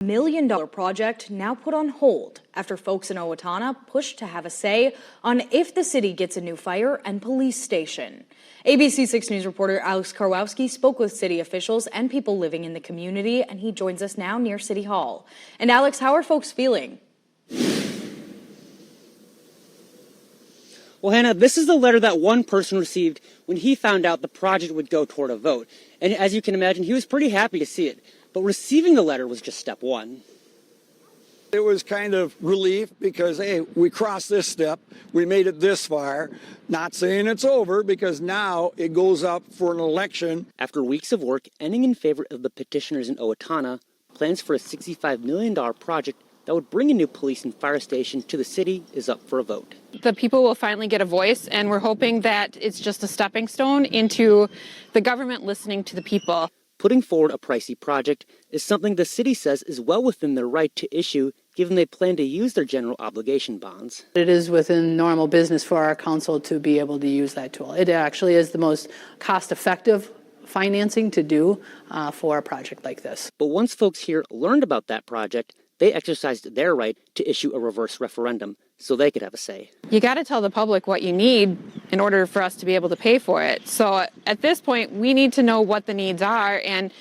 $1 million project now put on hold after folks in Owatonna pushed to have a say on if the city gets a new fire and police station. ABC 6 News reporter Alex Karwowski spoke with city officials and people living in the community, and he joins us now near City Hall. And Alex, how are folks feeling? Well, Hannah, this is the letter that one person received when he found out the project would go toward a vote. And as you can imagine, he was pretty happy to see it. But receiving the letter was just step one. It was kind of relief because, hey, we crossed this step. We made it this far. Not saying it's over, because now it goes up for an election. After weeks of work ending in favor of the petitioners in Owatonna, plans for a $65 million project that would bring a new police and fire station to the city is up for a vote. The people will finally get a voice, and we're hoping that it's just a stepping stone into the government listening to the people. Putting forward a pricey project is something the city says is well within their right to issue, given they plan to use their general obligation bonds. It is within normal business for our council to be able to use that tool. It actually is the most cost-effective financing to do for a project like this. But once folks here learned about that project, they exercised their right to issue a reverse referendum so they could have a say. You got to tell the public what you need in order for us to be able to pay for it. So at this point, we need to know what the needs are, and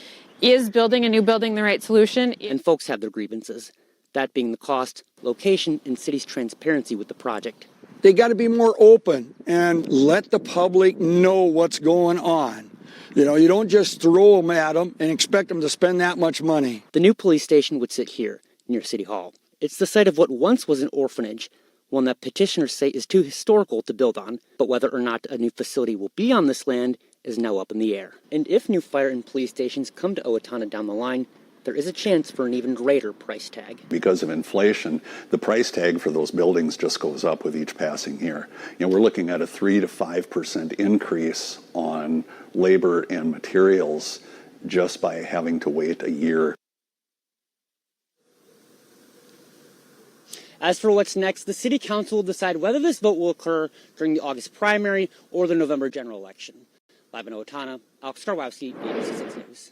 is building a new building the right solution? And folks have their grievances, that being the cost, location, and city's transparency with the project. They got to be more open and let the public know what's going on. You know, you don't just throw them at them and expect them to spend that much money. The new police station would sit here, near City Hall. It's the site of what once was an orphanage, one that petitioners say is too historical to build on, but whether or not a new facility will be on this land is now up in the air. And if new fire and police stations come to Owatonna down the line, there is a chance for an even greater price tag. Because of inflation, the price tag for those buildings just goes up with each passing year. You know, we're looking at a 3 to 5% increase on labor and materials just by having to wait a year. As for what's next, the City Council will decide whether this vote will occur during the August primary or the November general election. Live in Owatonna, Alex Karwowski, ABC 6 News.